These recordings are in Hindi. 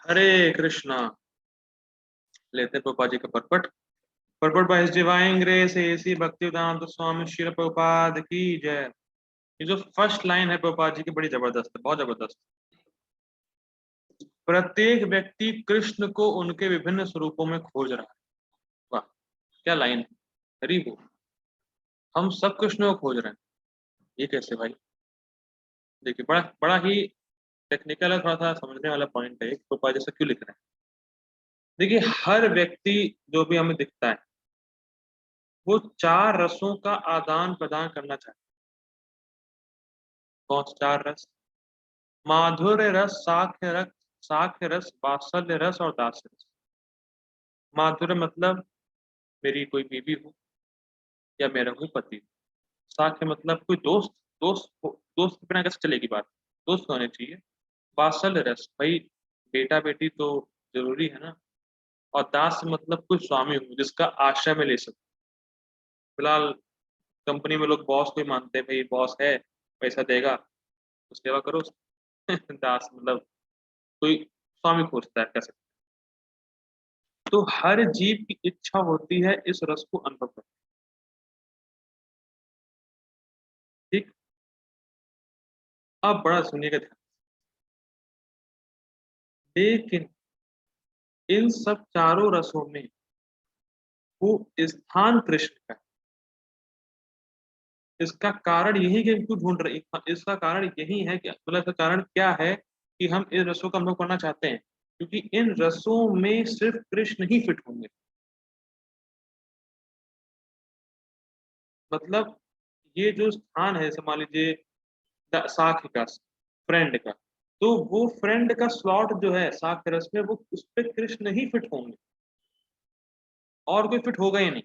हरे कृष्णा। लेते प्रभुपाद जी का परपट। परपट by his divine grace A C Bhaktivedanta Swami Shri Prabhupada की जय। ये जो फर्स्ट लाइन है प्रभुपाद जी की बड़ी जबरदस्त है, बहुत जबरदस्त। प्रत्येक व्यक्ति कृष्ण को उनके विभिन्न स्वरूपों में खोज रहा है। वाह, क्या लाइन है। हरि बोल। हम सब कृष्ण को खोज रहे हैं, ये कैसे भाई? देखिए, बड़ा बड़ा ही टेक्निकल है, थोड़ा सा समझने वाला पॉइंट है। प्रभुपाद जी से क्यों लिख रहे हैं? देखिए, हर व्यक्ति जो भी हमें दिखता है वो चार रसों का आदान प्रदान करना चाहता है। कौन से चार रस? माधुर्य रस, साक्ष्य रस, वात्सल्य रस और दास्य रस। माधुर्य मतलब मेरी कोई बीवी हो या मेरा कोई पति हो। साक्ष्य मतलब कोई दोस्त। दोस्त के बिना कैसे चलेगी बात? दोस्त होने चाहिए। वात्सल्य रस, भाई बेटा बेटी तो जरूरी है ना। और दास्य मतलब कोई स्वामी हो जिसका आश्रय में ले सको। फिलहाल कंपनी में लोग बॉस को ही मानते हैं, भाई बॉस है, पैसा देगा तो सेवा करो। दास मतलब कोई स्वामी खोजता है, कह सकते हैं। तो हर जीव की इच्छा होती है इस रस को अनुभव करने। ठीक। अब बड़ा सुनिएगा ध्यान। लेकिन इन सब चारों रसों में वो स्थान कृष्ण का है। इसका कारण यही कि क्यों ढूंढ रहे, इसका कारण यही है कि मतलब इसका कारण क्या है कि हम इन रसों का अनुभव करना चाहते हैं, क्योंकि इन रसों में सिर्फ कृष्ण ही फिट होंगे। मतलब ये जो स्थान है, जैसे मान लीजिए साख का, फ्रेंड का, तो वो फ्रेंड का स्लॉट जो है साख रस में, वो उस पर कृष्ण ही फिट होंगे और कोई फिट होगा ही नहीं।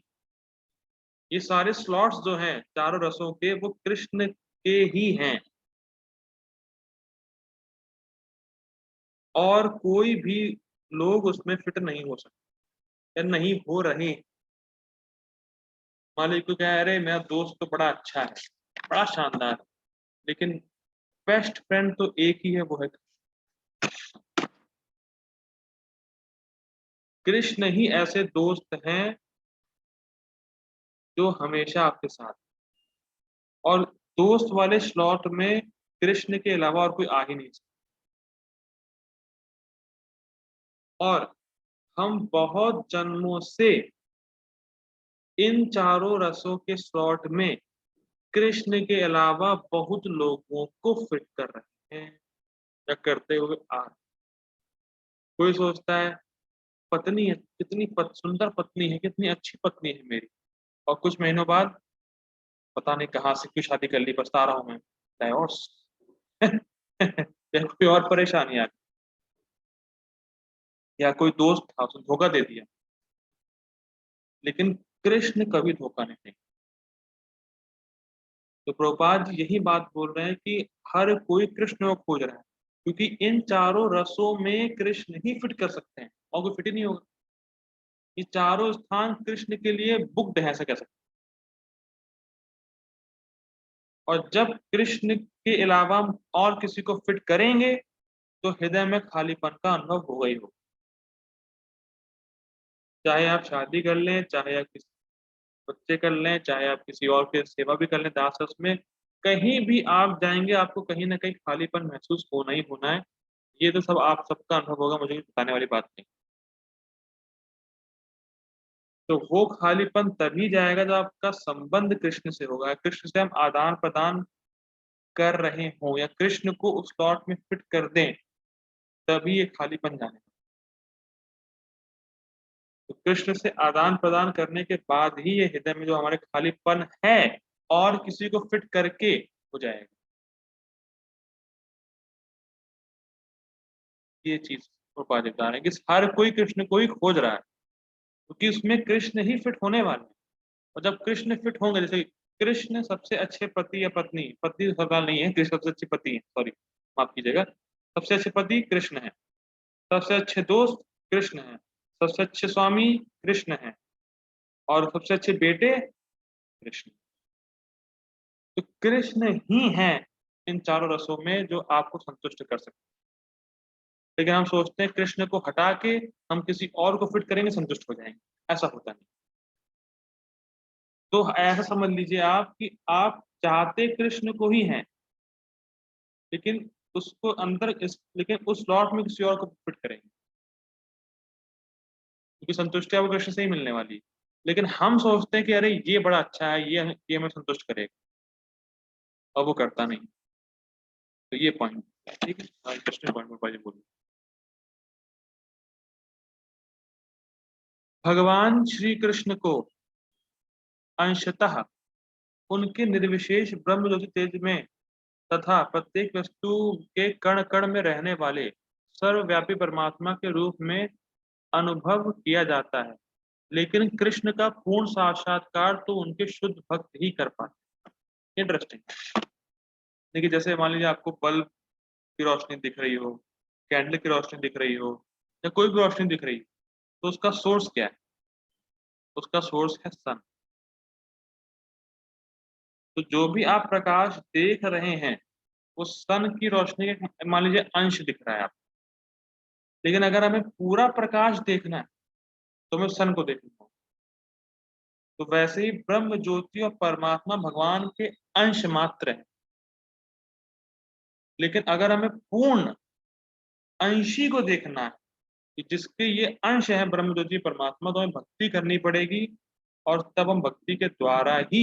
ये सारे स्लॉट्स जो हैं चारों रसों के, वो कृष्ण के ही हैं और कोई भी लोग उसमें फिट नहीं हो सकते या नहीं हो रहे। मान लीजिए कोई कह अरे मेरा दोस्त तो बड़ा अच्छा है, बड़ा शानदार है, लेकिन बेस्ट फ्रेंड तो एक ही है, वो है कृष्ण। ही ऐसे दोस्त हैं जो हमेशा आपके साथ, और दोस्त वाले स्लॉट में कृष्ण के अलावा और कोई आ ही नहीं सकता। और हम बहुत जन्मों से इन चारों रसों के स्लॉट में कृष्ण के अलावा बहुत लोगों को फिट कर रहे हैं या करते हुए आ रहे हैं। कोई सोचता है पत्नी है, कितनी सुंदर पत्नी है, कितनी अच्छी पत्नी है मेरी, और कुछ महीनों बाद पता नहीं कहाँ से क्यों शादी कर ली, पछता रहा हूं मैं, डाइवोर्स। या कोई और परेशानी आ गई, या कोई दोस्त था उसने धोखा दे दिया। लेकिन कृष्ण कभी धोखा नहीं देंगे। तो प्रभुपाद जी यही बात बोल रहे हैं कि हर कोई कृष्ण को खोज रहा है, क्योंकि इन चारों रसों में कृष्ण ही फिट कर सकते हैं और कोई फिट ही नहीं होगा। ये चारों स्थान कृष्ण के लिए बुक्ड है, ऐसा कह सकते हैं। और जब कृष्ण के अलावा हम और किसी को फिट करेंगे तो हृदय में खालीपन का अनुभव होगा ही होगा। चाहे आप शादी कर लें, चाहे आप किसी बच्चे कर लें, चाहे आप किसी और की सेवा भी कर लें दास रस में, कहीं भी आप जाएंगे आपको कहीं ना कहीं खालीपन महसूस होना ही होना है। ये तो सब आप सबका अनुभव होगा, मुझे बताने वाली बात नहीं। तो वो खालीपन तभी जाएगा जब आपका संबंध कृष्ण से होगा, कृष्ण से हम आदान प्रदान कर रहे हों या कृष्ण को उस स्लॉट में फिट कर दें, तभी ये खालीपन जाने। तो कृष्ण से आदान प्रदान करने के बाद ही ये हृदय में जो हमारे खालीपन है और किसी को फिट करके हो जाएगा। ये चीज उपाधि बता रहे हैं कि हर कोई कृष्ण को ही खोज रहा है, क्योंकि उसमें कृष्ण ही फिट होने वाले हैं। और जब कृष्ण फिट होंगे, जैसे कृष्ण सबसे अच्छे पति या पत्नी, पति तो सवाल नहीं है, कृष्ण सबसे अच्छी पति है, सॉरी माफ कीजिएगा, सबसे अच्छे पति कृष्ण है, सबसे अच्छे दोस्त कृष्ण है, सबसे अच्छे स्वामी कृष्ण है, और सबसे अच्छे बेटे कृष्ण। तो कृष्ण ही है इन चारों रसों में जो आपको संतुष्ट कर सकते लेकिन हम सोचते हैं कृष्ण को हटा के हम किसी और को फिट करेंगे, संतुष्ट हो जाएंगे। ऐसा होता नहीं। तो ऐसा समझ लीजिए आप कि आप चाहते कृष्ण को ही हैं, लेकिन उसको अंदर लेकिन उस स्लॉट में किसी और को फिट करेंगे, क्योंकि संतुष्टि आपको कृष्ण से ही मिलने वाली है। लेकिन हम सोचते हैं कि अरे ये बड़ा अच्छा है, ये हमें संतुष्ट करेगा, और वो करता नहीं। तो ये पॉइंट है, ठीक है, इंटरेस्टिंग पॉइंट मैं बोलूँ। भगवान श्री कृष्ण को अंशतः उनके निर्विशेष ब्रह्म ज्योति तेज में तथा प्रत्येक वस्तु के कण कण में रहने वाले सर्वव्यापी परमात्मा के रूप में अनुभव किया जाता है, लेकिन कृष्ण का पूर्ण साक्षात्कार तो उनके शुद्ध भक्त ही कर पाते। इंटरेस्टिंग। देखिए, जैसे मान लीजिए आपको बल्ब की रोशनी दिख रही हो, कैंडल की रोशनी दिख रही हो, या कोई भी रोशनी दिख रही हो, तो उसका सोर्स क्या है? उसका सोर्स है सन। तो जो भी आप प्रकाश देख रहे हैं, वो सन की रोशनी का मान लीजिए अंश दिख रहा है आप। लेकिन अगर हमें पूरा प्रकाश देखना है, तो हमें सन को देखना होगा। तो वैसे ही ब्रह्म ज्योति और परमात्मा भगवान के अंश मात्र है। लेकिन अगर हमें पूर्ण अंशी को देखना है कि जिसके ये अंश है ब्रह्म ज्योति परमात्मा, तो हमें भक्ति करनी पड़ेगी, और तब हम भक्ति के द्वारा ही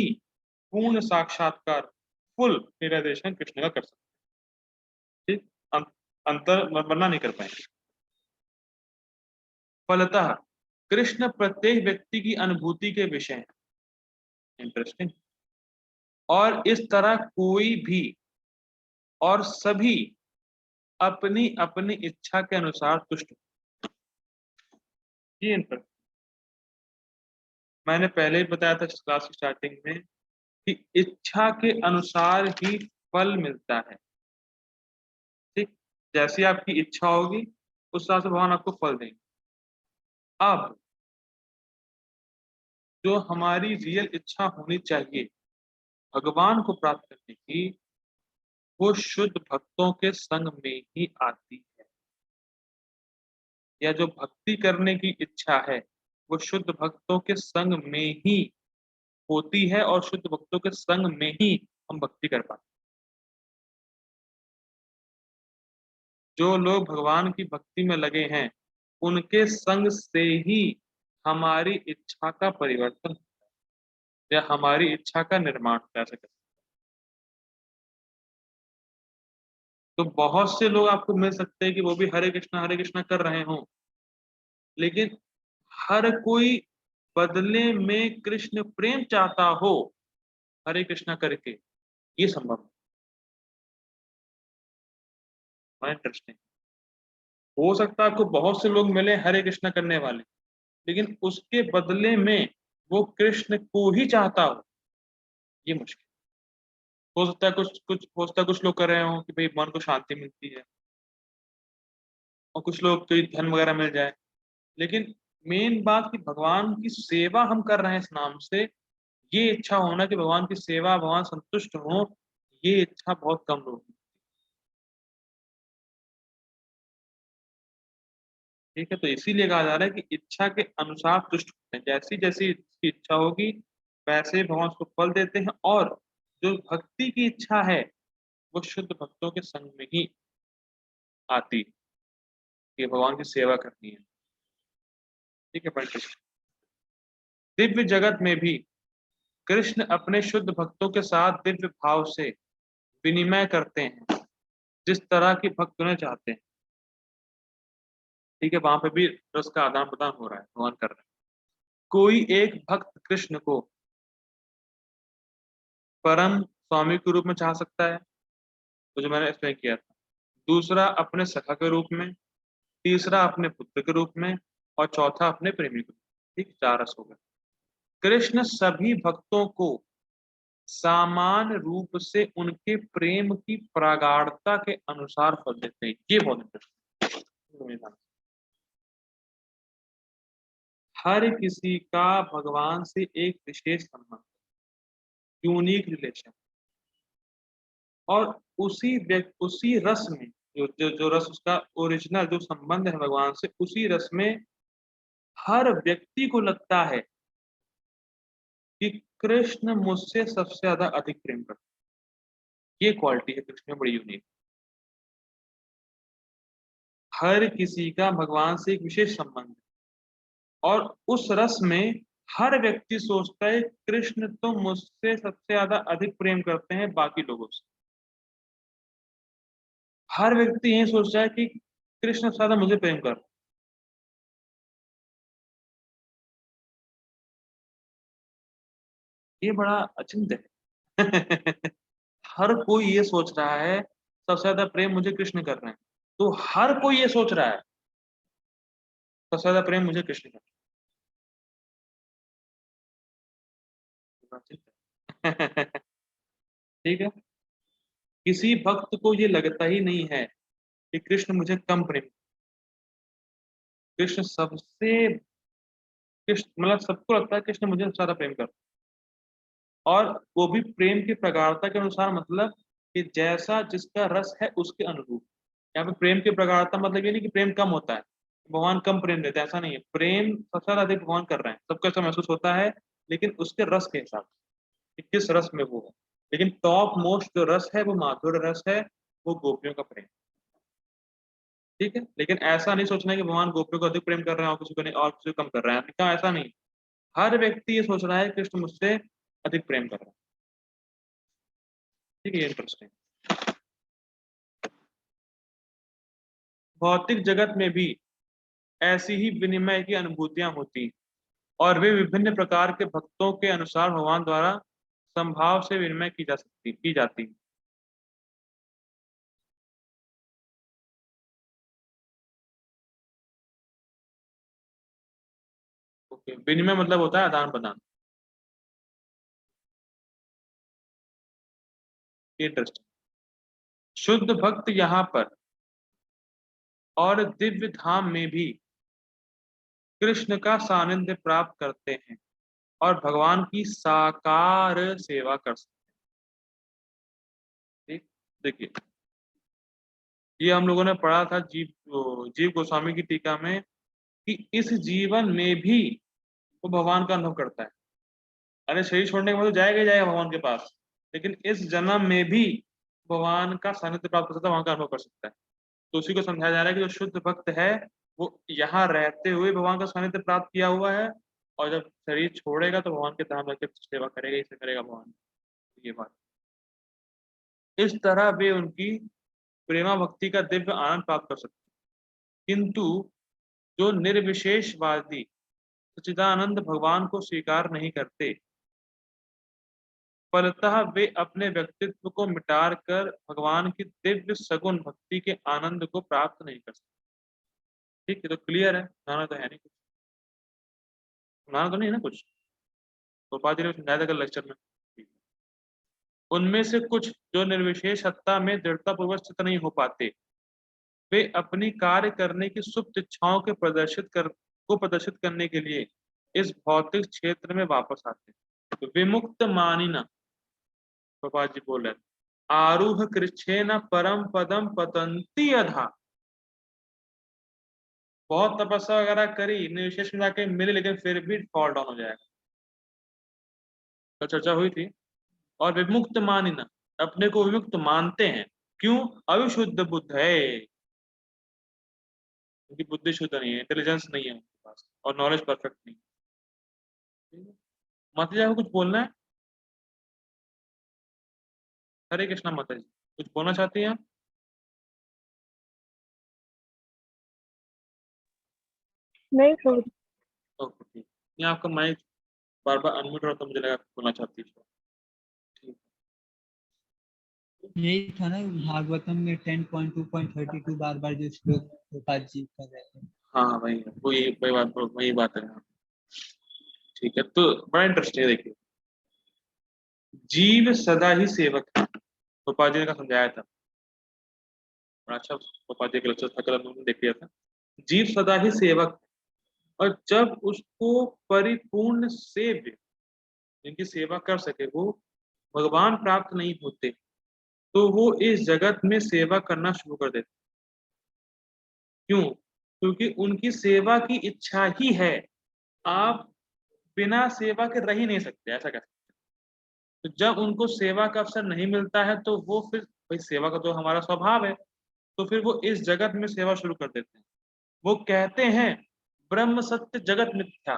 पूर्ण साक्षात्कार, फुल रियलाइजेशन कृष्ण का कर सकते हैं। ठीक, अंतर वरना नहीं कर पाएंगे। फलतः कृष्ण प्रत्येक व्यक्ति की अनुभूति के विषय हैं। इंटरेस्टिंग। और इस तरह कोई भी और सभी अपनी अपनी इच्छा के अनुसार तुष्ट। ये इंटरेस्टिंग। मैंने पहले ही बताया था क्लास की स्टार्टिंग में कि इच्छा के अनुसार ही फल मिलता है। ठीक, जैसी आपकी इच्छा होगी उस हिसाब से भगवान आपको फल देंगे। अब जो हमारी रियल इच्छा होनी चाहिए भगवान को प्राप्त करने की, वो शुद्ध भक्तों के संग में ही आती है। या जो भक्ति करने की इच्छा है, वो शुद्ध भक्तों के संग में ही होती है, और शुद्ध भक्तों के संग में ही हम भक्ति कर पाते हैं। जो लोग भगवान की भक्ति में लगे हैं, उनके संग से ही हमारी इच्छा का परिवर्तन या हमारी इच्छा का निर्माण कर सकते हैं। तो बहुत से लोग आपको मिल सकते हैं कि वो भी हरे कृष्णा कर रहे हों, लेकिन हर कोई बदले में कृष्ण प्रेम चाहता हो हरे कृष्णा करके, ये संभव है। इंटरेस्टिंग। हो सकता है आपको बहुत से लोग मिले हरे कृष्णा करने वाले, लेकिन उसके बदले में वो कृष्ण को ही चाहता हो, ये मुश्किल। हो सकता है कुछ लोग कर रहे हो कि भाई मन को शांति मिलती है, और कुछ लोग कोई धन वगैरह मिल जाए। लेकिन मेन बात कि भगवान की सेवा हम कर रहे हैं इस नाम से, ये इच्छा होना कि भगवान की सेवा भगवान संतुष्ट हो, ये इच्छा बहुत कम लोग हैं। ठीक है, तो इसीलिए कहा जा रहा है कि इच्छा के अनुसार तुष्ट होते हैं। जैसी जैसी इसकी इच्छा होगी वैसे भगवान उसको फल देते हैं, और जो भक्ति की इच्छा है वो शुद्ध भक्तों के संग में ही आती है कि भगवान की सेवा करनी है। ठीक है, पंडित। दिव्य जगत में भी कृष्ण अपने शुद्ध भक्तों के साथ दिव्य भाव से विनिमय करते हैं, जिस तरह की भक्त उन्हें चाहते हैं। ठीक है, वहां पे भी रस का आदान प्रदान हो रहा है, भगवान कर रहे हैं। कोई एक भक्त कृष्ण को परम स्वामी के रूप में चाह सकता है, तो जो मैंने एक्सप्लेन किया था। दूसरा अपने सखा के रूप में, तीसरा अपने पुत्र के रूप में, और चौथा अपने प्रेमी के रूप में। ठीक, 4 रस हो गए। कृष्ण सभी भक्तों को समान रूप से उनके प्रेम की प्रगाढ़ता के अनुसार फल देते हैं। ये बहुत इंटरेस्टिंग। हर किसी का भगवान से एक विशेष संबंध, यूनिक रिलेशन, और उसी रस में जो जो जो रस उसका ओरिजिनल जो संबंध है भगवान से, उसी रस में हर व्यक्ति को लगता है कि कृष्ण मुझसे सबसे ज्यादा अधिक प्रेम करते हैं। ये क्वालिटी है कृष्ण में बड़ी यूनिक। हर किसी का भगवान से एक विशेष संबंध है और उस रस में हर व्यक्ति सोचता है कृष्ण तो मुझसे सबसे ज्यादा अधिक प्रेम करते हैं बाकी लोगों से। हर व्यक्ति यही सोचता है कि कृष्ण सबसे ज्यादा मुझे प्रेम कर। ये बड़ा अचिंत्य है। हर कोई ये सोच रहा है सबसे ज्यादा प्रेम मुझे कृष्ण कर रहे हैं। तो हर कोई ये सोच रहा है सबसे ज्यादा प्रेम मुझे कृष्ण कर रहे हैं। ठीक है। किसी भक्त को ये लगता ही नहीं है कि कृष्ण मुझे कम प्रेम। कृष्ण सबसे कृष्ण मतलब सबको लगता है कृष्ण मुझे सबसे ज्यादा प्रेम कर। और वो भी प्रेम की प्रगाढ़ता के अनुसार, मतलब कि जैसा जिसका रस है उसके अनुरूप। यहाँ पे प्रेम की प्रगाढ़ता मतलब ये नहीं कि प्रेम कम होता है, भगवान कम प्रेम देते हैं, ऐसा नहीं है। प्रेम सबसे ज्यादा अधिक भगवान कर रहे हैं, सबको ऐसा महसूस होता है, लेकिन उसके रस के हिसाब से कि किस रस में वो है। लेकिन टॉप मोस्ट जो रस है वो माधुर्य रस है, वो गोपियों का प्रेम। ठीक है। लेकिन ऐसा नहीं सोचना है कि भगवान गोपियों को अधिक प्रेम कर रहे हैं और किसी को नहीं, और किसी को कम कर रहे हैं, क्या ऐसा नहीं। हर व्यक्ति ये सोच रहा है कृष्ण मुझसे अधिक प्रेम कर रहा है। ठीक है, ये इंटरेस्टिंग। भौतिक जगत में भी ऐसी ही विनिमय की अनुभूतियां होती और वे विभिन्न प्रकार के भक्तों के अनुसार भगवान द्वारा संभाव से विनिमय की जाती। ओके, विनिमय मतलब होता है आदान प्रदान। इंटरेस्टिंग। शुद्ध भक्त यहाँ पर और दिव्य धाम में भी कृष्ण का सानिध्य प्राप्त करते हैं और भगवान की साकार सेवा कर सकते हैं। ठीक। देखिए, ये हम लोगों ने पढ़ा था जीव गोस्वामी की टीका में कि इस जीवन में भी वो भगवान का अनुभव करता है। अरे शरीर छोड़ने के बाद तो जाएगा ही जाएगा भगवान के पास, लेकिन इस जन्म में भी भगवान का सानिध्य प्राप्त कर सकता है, वहां का अनुभव कर सकता है। तो उसी को समझाया जा रहा है कि जो शुद्ध भक्त है वो यहाँ रहते हुए भगवान का सानिध्य प्राप्त किया हुआ है, और जब शरीर छोड़ेगा तो भगवान के धाम जाकर सेवा करेगा, इसे करेगा भगवान। ये बात। इस तरह वे उनकी प्रेमा भक्ति का दिव्य आनंद प्राप्त कर सकते हैं। किंतु जो निर्विशेषवादी सच्चिदानंद भगवान को स्वीकार नहीं करते, फलतः वे अपने व्यक्तित्व को मिटार कर भगवान की दिव्य सगुण भक्ति के आनंद को प्राप्त नहीं कर सकते। ठीक है, तो क्लियर है, सुनाना तो है नहीं कुछ। सुनाना तो नहीं है ना कुछ। तो पाजी ने समझाया था कल लेक्चर में। उनमें से कुछ जो निर्विशेष सत्ता में दृढ़ता पूर्वक स्थित नहीं हो पाते, वे अपनी कार्य करने की सुप्त इच्छाओं के प्रदर्शित करने के लिए इस भौतिक क्षेत्र में वापस आते हैं। तो विमुक्त मानिना, बाबा जी बोल रहे हैं, आरूढ़ कृच्छेन परम पदम पतंती अधा। बहुत तपस्या वगैरह करी, निर्विशेष में जाके मिले, लेकिन फिर भी फॉल डाउन हो जाएगा। तो चर्चा हुई थी। और विमुक्त मानिना, अपने को विमुक्त मानते हैं। क्यों? अविशुद्ध बुद्ध है, उनकी बुद्धि शुद्ध नहीं है, इंटेलिजेंस नहीं है उनके पास, और नॉलेज परफेक्ट नहीं है। माता जी को कुछ बोलना है? हरे कृष्णा माता जी, कुछ बोलना चाहती हैं? नहीं छोड़। ओके, ठीक। ये आपका माइक बार बार अनम्यूट हो, तो मुझे लगा आप बोलना चाहती है। ठीक। यही था ना भागवतम में 10.2.32 बार बार जो श्लोक गोपाल जी कर रहे थे। हाँ भाई, वही बात है। ठीक है, तो बड़ा इंटरेस्टिंग है। देखिए, जीव सदा ही सेवक है, गोपाल जी ने का समझाया था। बड़ा अच्छा गोपाल जी का लेक्चर था, कल हम लोगों ने देख लिया था। जीव सदा ही सेवक है, और जब उसको परिपूर्ण सेव्य, जिनकी सेवा कर सके, वो भगवान प्राप्त नहीं होते, तो वो इस जगत में सेवा करना शुरू कर देते। क्यों? क्योंकि उनकी सेवा की इच्छा ही है। आप बिना सेवा के रह ही नहीं सकते, ऐसा कह सकते हैं। तो जब उनको सेवा का अवसर नहीं मिलता है तो वो फिर भाई सेवा का तो हमारा स्वभाव है, तो फिर वो इस जगत में सेवा शुरू कर देते हैं। वो कहते हैं ब्रह्म सत्य जगत मिथ्या,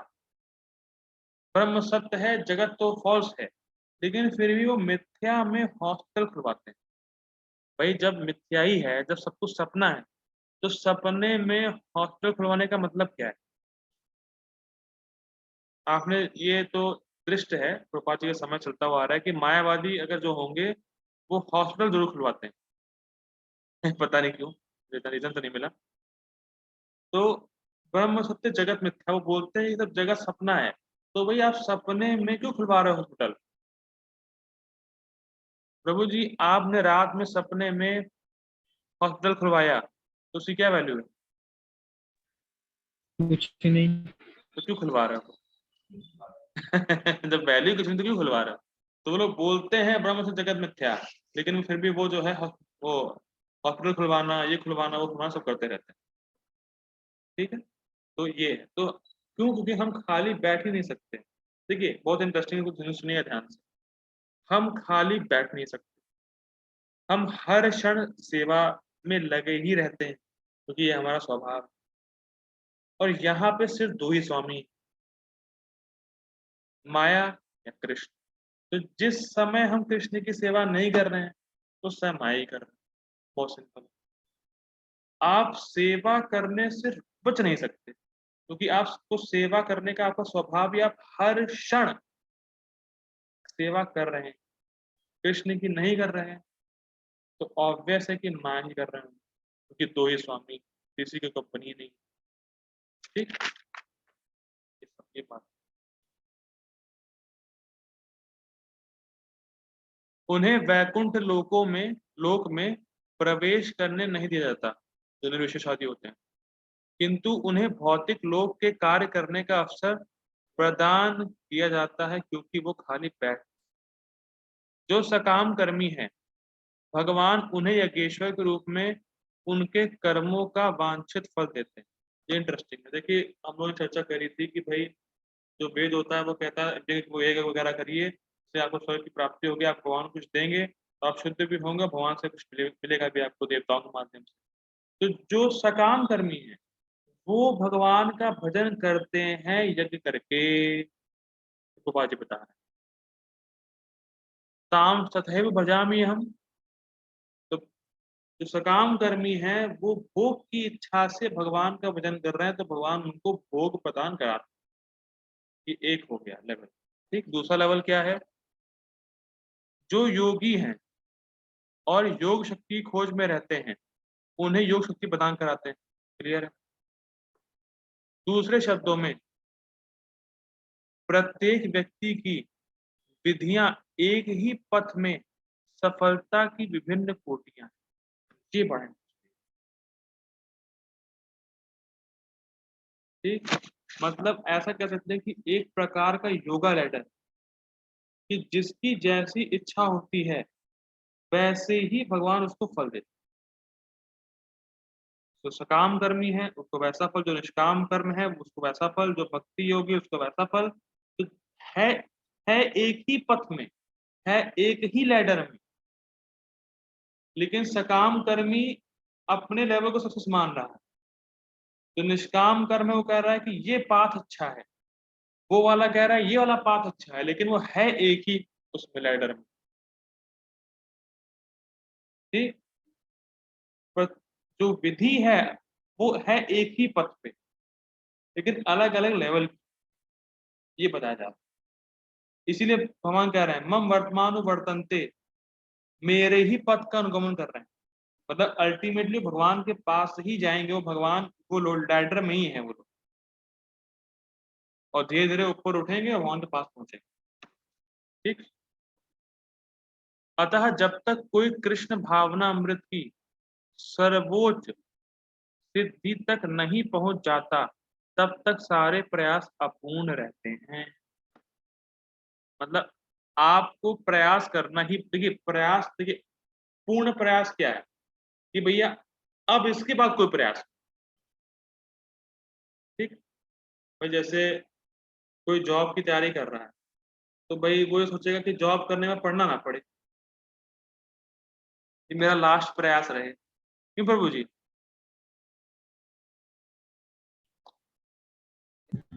ब्रह्म सत्य है जगत तो फॉल्स है, लेकिन फिर भी वो मिथ्या में हॉस्पिटल खुलवाते हैं। भाई जब मिथ्या ही है, जब सब कुछ सपना है, तो सपने में हॉस्पिटल खुलवाने का मतलब क्या है? आपने ये तो दृष्ट है, प्रभुपाद जी का समय चलता हुआ आ रहा है कि मायावादी अगर जो होंगे वो हॉस्पिटल जरूर खुलवाते हैं। पता नहीं क्यों, रीजन तो नहीं मिला। तो ब्रह्म सत्य जगत मिथ्या, वो बोलते हैं ये सब जगत सपना है, तो भाई आप सपने में क्यों खुलवा रहे हो हॉस्पिटल? प्रभु जी आपने रात में सपने में हॉस्पिटल खुलवाया तो उसकी क्या वैल्यू है? कुछ नहीं। तो क्यों खुलवा रहे हो? जब वैल्यू कुछ नहीं तो क्यों खुलवा रहे हो? तो वो लोग बोलते हैं ब्रह्म सत्य जगत मिथ्या, लेकिन फिर भी वो जो है वो हॉस्पिटल खुलवाना, ये खुलवाना, वो खुलवाना सब करते रहते हैं। ठीक है, तो ये है। तो क्यों? क्योंकि हम खाली बैठ ही नहीं सकते। देखिए बहुत इंटरेस्टिंग, कुछ सुनिए ध्यान से। हम खाली बैठ नहीं सकते, हम हर क्षण सेवा में लगे ही रहते हैं, क्योंकि ये हमारा स्वभाव है। और यहाँ पे सिर्फ दो ही स्वामी, माया या कृष्ण। तो जिस समय हम कृष्ण की सेवा नहीं कर रहे हैं उस समय माया ही कर रहे हैं। बहुत सिंपल। आप सेवा करने से बच नहीं सकते, क्योंकि आपको सेवा करने का आपका स्वभाव ही, आप हर क्षण सेवा कर रहे हैं। कृष्ण की नहीं कर रहे हैं तो ऑब्वियस है कि माया ही कर रहे हैं, क्योंकि दो ही स्वामी, किसी की कंपनी नहीं। ठीक, ये बात। उन्हें वैकुंठ लोक में प्रवेश करने नहीं दिया जाता, जो निर्विशेषादी होते हैं, किंतु उन्हें भौतिक लोक के कार्य करने का अवसर प्रदान किया जाता है, क्योंकि वो खाली बैठ। जो सकाम कर्मी है, भगवान उन्हें यज्ञेश्वर के रूप में उनके कर्मों का वांछित फल देते हैं। ये इंटरेस्टिंग है। देखिए हम लोग चर्चा करी थी कि भाई जो वेद होता है वो कहता है वो यज्ञ वगैरह करिए, इससे आपको स्वर्ग की प्राप्ति होगी, आप भगवान को कुछ देंगे तो आप शुद्ध भी होंगे, भगवान से कुछ मिलेगा भी आपको देवताओं के माध्यम से। तो जो सकाम कर्मी है वो भगवान का भजन करते हैं यज्ञ करके, गोपाल जी बता रहे हैं। ताम तथैव भजामि हम। तो जो सकाम कर्मी है वो भोग की इच्छा से भगवान का भजन कर रहे हैं, तो भगवान उनको भोग प्रदान कराते हैं। ये एक हो गया लेवल। ठीक, दूसरा लेवल क्या है? जो योगी हैं और योग शक्ति की खोज में रहते हैं, उन्हें योग शक्ति प्रदान कराते हैं। क्लियर है? दूसरे शब्दों में प्रत्येक व्यक्ति की विधियां एक ही पथ में सफलता की विभिन्न कोटियां हैं। ये बढ़े। ठीक, मतलब ऐसा कह सकते हैं कि एक प्रकार का योगा लैडर, कि जिसकी जैसी इच्छा होती है वैसे ही भगवान उसको फल देते। जो सकाम कर्मी है उसको वैसा फल, जो निष्काम कर्म है उसको वैसा फल, जो भक्ति योगी उसको वैसा फल। तो है है एक ही पथ में, है एक ही लैडर में, लेकिन सकाम कर्मी अपने लेवल को सक्सेस मान रहा है। जो निष्काम कर्म है वो कह रहा है कि ये पाथ अच्छा है, वो वाला कह रहा है ये वाला पाथ अच्छा है, लेकिन वो है एक ही उसमें लैडर में। ठीक, पर जो विधि है वो है एक ही पथ पे, लेकिन अलग अलग लेवल की, ये बताया जाता है। इसीलिए भगवान कह रहे हैं मम वर्तमान वर्तनते, मेरे ही पथ का अनुगमन कर रहे हैं। मतलब अल्टीमेटली भगवान के पास ही जाएंगे वो, भगवान वो लैडर में ही है वो लोग, और धीरे धीरे ऊपर उठेंगे और भगवान के पास पहुंचेंगे। ठीक, अतः जब तक कोई कृष्ण भावना अमृत की सर्वोच्च सिद्धि तक नहीं पहुंच जाता, तब तक सारे प्रयास अपूर्ण रहते हैं। मतलब आपको प्रयास करना ही, देखिए प्रयास, देखिए पूर्ण प्रयास क्या है कि भैया अब इसके बाद कोई प्रयास, ठीक। भाई जैसे कोई जॉब की तैयारी कर रहा है, तो भाई वो ये सोचेगा कि जॉब करने में पढ़ना ना पड़े, ये मेरा लास्ट प्रयास रहे। क्यों प्रभु जी?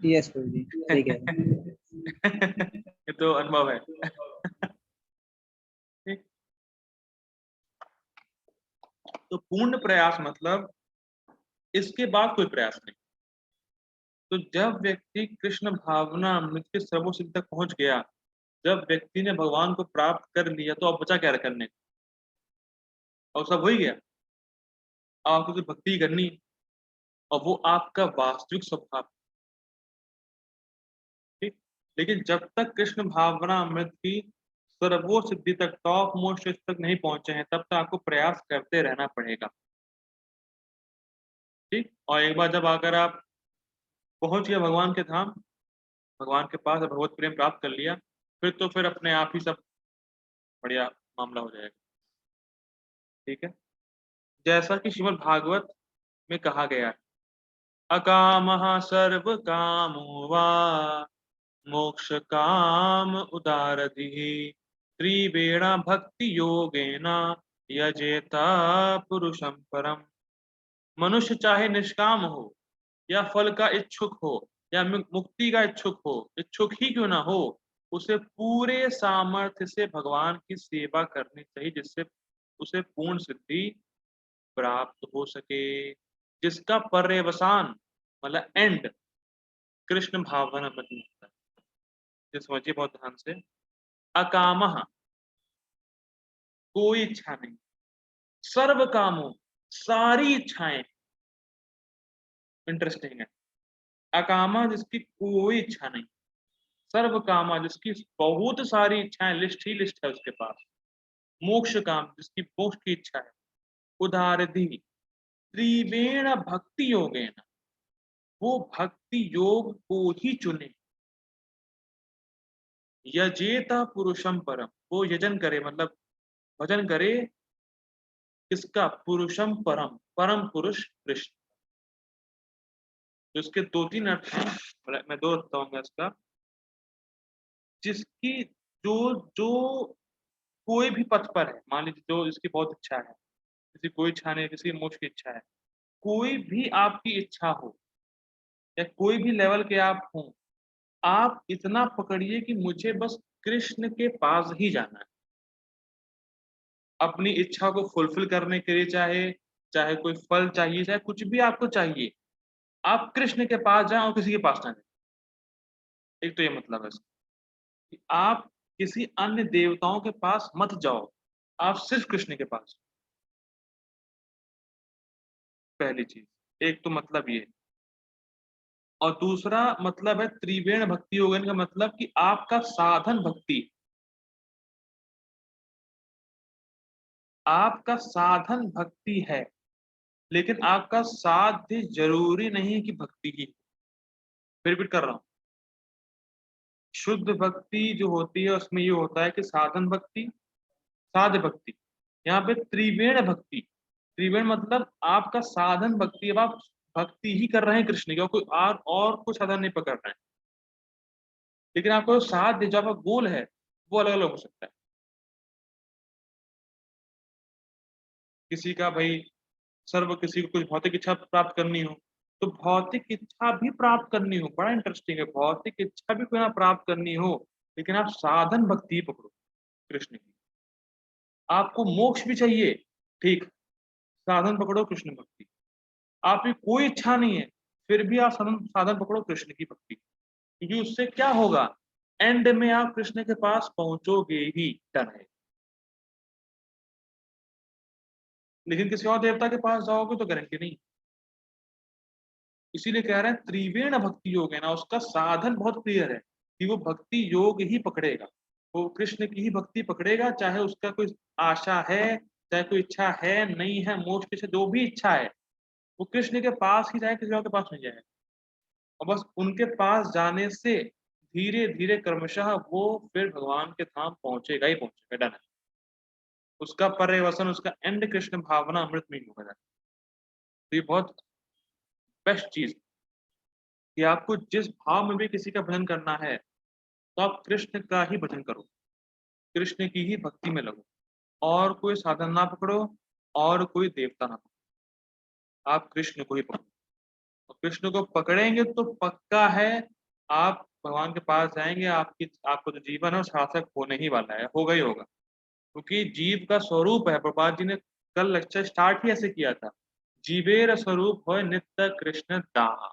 यस प्रभु जी, सही कह रहे हैं। ये तो अनुभव है। ठीक। तो पूर्ण प्रयास मतलब इसके बाद कोई प्रयास नहीं। तो जब व्यक्ति कृष्ण भावना अमृत के सर्वोच्च तक पहुंच गया, जब व्यक्ति ने भगवान को प्राप्त कर लिया, तो अब बचा क्या करने को? और सब हो ही गया। अब आपको सिर्फ भक्ति ही करनी है, और वो आपका वास्तविक स्वभाव। ठीक। लेकिन जब तक कृष्ण भावना अमृत की सर्वोच्च सिद्धि तक, टॉप मोस्ट तक नहीं पहुंचे हैं, तब तक आपको प्रयास करते रहना पड़ेगा। ठीक। और एक बार जब आकर आप पहुंच गए भगवान के धाम, भगवान के पास भगवत प्रेम प्राप्त कर लिया, फिर अपने आप ही सब बढ़िया मामला हो जाएगा। ठीक है। जैसा कि श्रीमद् भागवत में कहा गया है, अकामः सर्व कामो वा मोक्ष काम उदारधिः त्रिवेणा भक्ति योगेन यजेता पुरुषं परम। मनुष्य चाहे निष्काम हो, या फल का इच्छुक हो, या मुक्ति का इच्छुक हो, इच्छुक ही क्यों ना हो, उसे पूरे सामर्थ्य से भगवान की सेवा करनी चाहिए, जिससे उसे पूर्ण सिद्धि प्राप्त हो सके, जिसका पर्यवसान मतलब एंड कृष्ण भावना में होता है। ये समझिए बहुत ध्यान से। अकामः कोई इच्छा नहीं, सर्व कामों सारी इच्छाएं। इंटरेस्टिंग है। अकामा जिसकी कोई इच्छा नहीं, सर्व कामा जिसकी बहुत सारी इच्छाएं, लिस्ट ही लिस्ट है उसके पास। मोक्ष काम जिसकी मोक्ष की इच्छा है। उदारधि त्रिवेण भक्ति योगेन, वो भक्ति योग को ही चुने। यजेता पुरुषम परम, वो यजन करे मतलब भजन करे किसका? पुरुषम परम, परम पुरुष कृष्ण। तो इसके दो तीन अर्थ हैं, मैं दो अर्थ बताऊंगा इसका। जिसकी जो जो कोई भी पथ पर है, मान लीजिए जो इसकी बहुत इच्छा है, किसी कोई इच्छा नहीं, किसी मोक्ष की इच्छा है, कोई भी आपकी इच्छा हो, या कोई भी लेवल के आप हों, आप इतना पकड़िए कि मुझे बस कृष्ण के पास ही जाना है। अपनी इच्छा को फुलफिल करने के लिए, चाहे चाहे कोई फल चाहिए, चाहे कुछ भी आपको चाहिए, आप कृष्ण के पास जाएं और किसी के पास ना जाएं। एक तो ये मतलब है इसका, कि आप किसी अन्य देवताओं के पास मत जाओ, आप सिर्फ कृष्ण के पास। पहली चीज, एक तो मतलब ये। और दूसरा मतलब है त्रिवेण भक्ति योगन का मतलब कि आपका साधन भक्ति, आपका साधन भक्ति है, लेकिन आपका साध्य जरूरी नहीं कि भक्ति ही। फिर रिपीट कर रहा हूं, शुद्ध भक्ति जो होती है उसमें ये होता है कि साधन भक्ति, साध्य भक्ति। यहाँ पे त्रिवेण भक्ति, त्रिवेण मतलब आपका साधन भक्ति, अब आप भक्ति ही कर रहे हैं कृष्ण की, और कोई और कुछ साधन नहीं पकड़ रहे हैं, लेकिन आपका जो साध्य, जो आपका गोल है, वो अलग अलग हो सकता है। किसी का भाई सर्व, किसी को कुछ भौतिक इच्छा प्राप्त करनी हो, तो भौतिक इच्छा भी प्राप्त करनी हो, बड़ा इंटरेस्टिंग है, भौतिक इच्छा भी कोई ना प्राप्त करनी हो, लेकिन आप साधन भक्ति ही पकड़ो कृष्ण की। आपको मोक्ष भी चाहिए, ठीक, साधन पकड़ो कृष्ण भक्ति। आपकी कोई इच्छा नहीं है, फिर भी आप साधन साधन पकड़ो कृष्ण की भक्ति, क्योंकि उससे क्या होगा, एंड में आप कृष्ण के पास पहुंचोगे ही, डन है। लेकिन किसी और देवता के पास जाओगे तो गारंटी नहीं। इसीलिए कह रहे हैं त्रिवेण भक्ति योग है ना, उसका साधन बहुत क्लियर है कि वो भक्ति योग ही पकड़ेगा, वो कृष्ण की ही भक्ति पकड़ेगा, चाहे उसका कोई आशा है, चाहे कोई इच्छा है नहीं है, मोक्ष की इच्छा, जो भी इच्छा है, वो कृष्ण के पास ही जाए, किसी और के पास नहीं जाए। और बस उनके पास जाने से धीरे धीरे क्रमशः वो फिर भगवान के धाम पहुंचेगा ही पहुंचेगा, डन है। उसका पर्यवसन, उसका एंड कृष्ण भावना अमृत में ही होगा। तो ये बहुत बेस्ट चीज। कि आपको जिस भाव में भी किसी का भजन करना है, तो आप कृष्ण का ही भजन करो, कृष्ण की ही भक्ति में लगो, और कोई साधन ना पकड़ो और कोई देवता ना पकड़ो, आप कृष्ण को ही पकड़ो। और कृष्ण को पकड़ेंगे तो पक्का है आप भगवान के पास जाएंगे, आपको जो जीवन है वो सार्थक होने ही वाला है, होगा ही होगा। क्योंकि जीव का स्वरूप है, प्रभुपाद जी ने कल लेक्चर स्टार्ट ही ऐसे किया था, जीवेर स्वरूप हो नित्य कृष्ण दाह।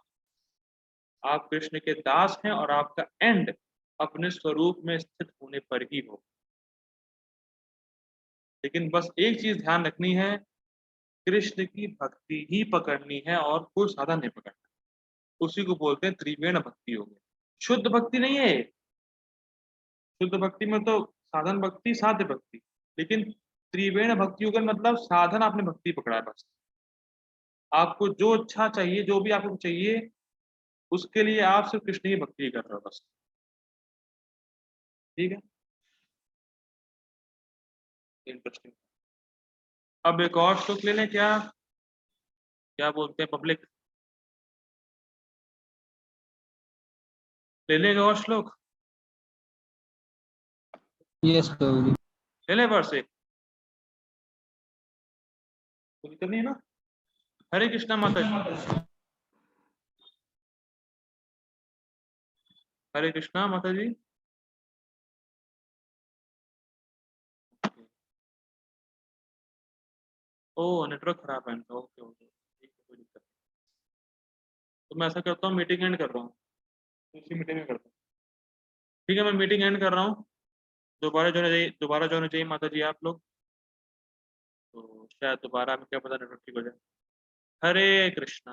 आप कृष्ण के दास हैं और आपका एंड अपने स्वरूप में स्थित होने पर ही हो। लेकिन बस एक चीज ध्यान रखनी है, कृष्ण की भक्ति ही पकड़नी है और कोई साधन नहीं पकड़ना। उसी को बोलते हैं त्रिवेण भक्ति हो गई। शुद्ध भक्ति नहीं है, शुद्ध भक्ति में तो साधन भक्ति साध्य भक्ति, लेकिन त्रिवेण भक्ति युगल मतलब साधन आपने भक्ति पकड़ा है बस। आपको जो अच्छा चाहिए, जो भी आपको चाहिए, उसके लिए आप सिर्फ कृष्ण की भक्ति कर रहे हो बस। ठीक है, इंटरेस्टिंग। अब एक और श्लोक ले लें क्या? क्या बोलते हैं पब्लिक? ले लें एक और श्लोक? यस प्रभु जी। ले लें वर्ष एक? कोई दिक्कत नहीं है ना? हरे कृष्णा माता जी। हरे कृष्णा माता जी। ओ नेटवर्क खराब है इनका, ओके ओके, ठीक है, कोई दिक्कत नहीं। तो मैं ऐसा करता हूँ, मीटिंग एंड कर रहा हूँ, दूसरी मीटिंग में करता हूँ। ठीक है, मैं मीटिंग एंड कर रहा हूँ। दोबारा जो होना चाहिए माता जी आप लोग, तो शायद दोबारा में क्या पता नेटवर्क ठीक हो जाए। हरे कृष्णा।